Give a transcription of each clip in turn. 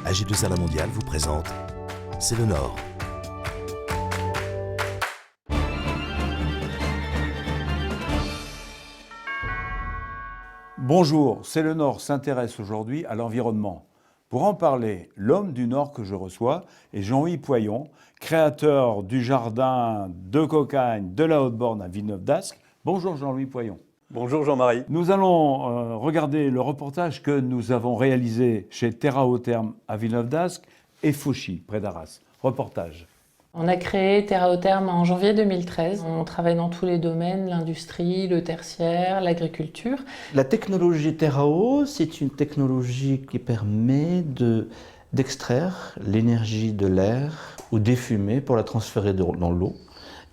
AG2R La Mondiale vous présente C'est le Nord. Bonjour, C'est le Nord s'intéresse aujourd'hui à l'environnement. Pour en parler, l'homme du Nord que je reçois est Jean-Louis Poyon, créateur du jardin de cocagne de la Haute-Borne à Villeneuve-d'Ascq. Bonjour Jean-Louis Poyon. Bonjour Jean-Marie. Nous allons regarder le reportage que nous avons réalisé chez Terra-Haut-Terme à Villeneuve-d'Ascq et Fauchy, près d'Arras. Reportage. On a créé Terra-Haut-Terme en janvier 2013. On travaille dans tous les domaines, l'industrie, le tertiaire, l'agriculture. La technologie Terra-Haut, c'est une technologie qui permet d'extraire l'énergie de l'air ou des fumées pour la transférer dans l'eau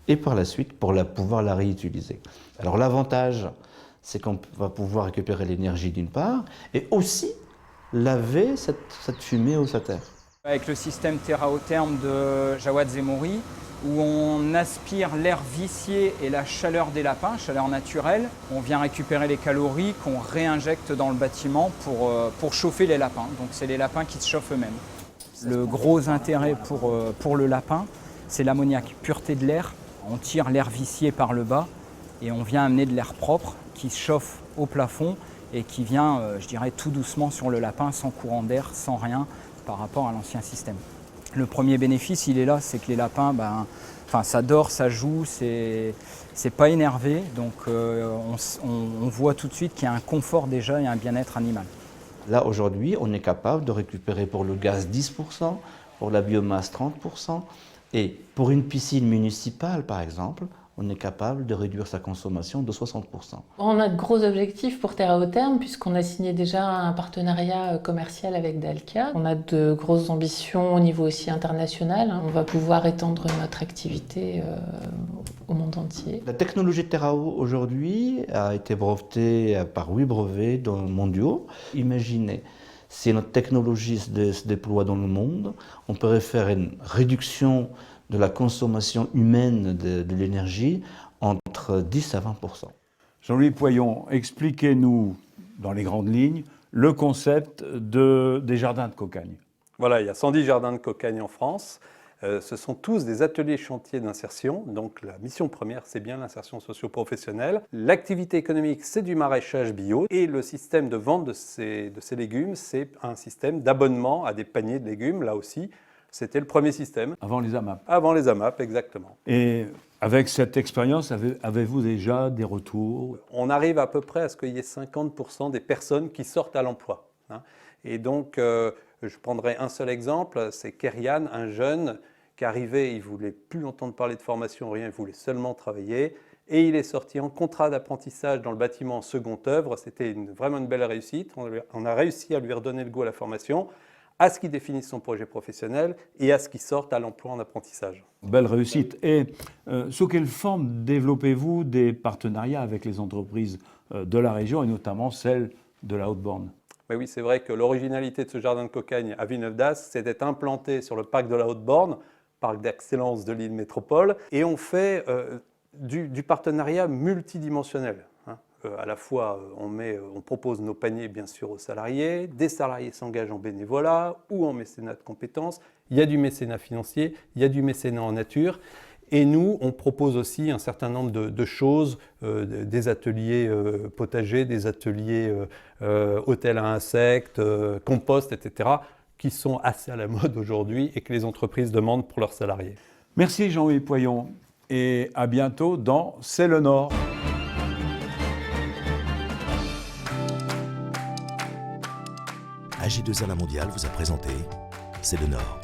et par la suite pour pouvoir la réutiliser. Alors l'avantage, c'est qu'on va pouvoir récupérer l'énergie d'une part et aussi laver cette fumée ou cette terre. Avec le système Terra-Haut-Terme de Jawad Zemouri, où on aspire l'air vicié et la chaleur des lapins, chaleur naturelle. On vient récupérer les calories qu'on réinjecte dans le bâtiment pour chauffer les lapins. Donc c'est les lapins qui se chauffent eux-mêmes. Le gros intérêt pour le lapin, c'est l'ammoniac, pureté de l'air. On tire l'air vicié par le bas et on vient amener de l'air propre qui se chauffe au plafond et qui vient, je dirais, tout doucement sur le lapin, sans courant d'air, sans rien, par rapport à l'ancien système. Le premier bénéfice, il est là, c'est que les lapins, ça dort, ça joue, c'est pas énervé, donc on voit tout de suite qu'il y a un confort déjà et un bien-être animal. Là, aujourd'hui, on est capable de récupérer pour le gaz 10%, pour la biomasse 30%, et pour une piscine municipale, par exemple, on est capable de réduire sa consommation de 60%. On a de gros objectifs pour Terra-Haut-Terme puisqu'on a signé déjà un partenariat commercial avec Dalkia. On a de grosses ambitions au niveau aussi international. On va pouvoir étendre notre activité au monde entier. La technologie Terra-Haut aujourd'hui a été brevetée par 8 brevets mondiaux. Imaginez, si notre technologie se déploie dans le monde, on pourrait faire une réduction de la consommation humaine de l'énergie entre 10 à 20%. Jean-Louis Poyon, expliquez-nous dans les grandes lignes le concept des jardins de cocagne. Voilà, il y a 110 jardins de cocagne en France. Ce sont tous des ateliers chantiers d'insertion. Donc la mission première, c'est bien l'insertion socio-professionnelle. L'activité économique, c'est du maraîchage bio. Et le système de vente de ces légumes, c'est un système d'abonnement à des paniers de légumes, là aussi. C'était le premier système. Avant les AMAP. Avant les AMAP, exactement. Et avec cette expérience, avez-vous déjà des retours? On arrive à peu près à ce qu'il y ait 50% des personnes qui sortent à l'emploi. Et donc, je prendrai un seul exemple, c'est Kerian, un jeune qui arrivait, il ne voulait plus entendre parler de formation, rien, il voulait seulement travailler. Et il est sorti en contrat d'apprentissage dans le bâtiment en seconde œuvre. C'était vraiment une belle réussite. On a réussi à lui redonner le goût à la formation, à ce qu'il définisse son projet professionnel et à ce qu'il sorte à l'emploi en apprentissage. Belle réussite. Et sous quelle forme développez-vous des partenariats avec les entreprises de la région et notamment celles de la Haute-Borne? Oui, c'est vrai que l'originalité de ce jardin de cocagne à Villeneuve-d'Ascq, c'est d'être implanté sur le parc de la Haute-Borne, parc d'excellence de l'île métropole, et on fait du partenariat multidimensionnel. À la fois, on propose nos paniers, bien sûr, aux salariés. Des salariés s'engagent en bénévolat ou en mécénat de compétences. Il y a du mécénat financier, il y a du mécénat en nature. Et nous, on propose aussi un certain nombre de choses, des ateliers potagers, des ateliers hôtels à insectes, compost, etc., qui sont assez à la mode aujourd'hui et que les entreprises demandent pour leurs salariés. Merci Jean-Louis Poyon et à bientôt dans C'est le Nord. AG2R La Mondiale vous a présenté C'est le Nord.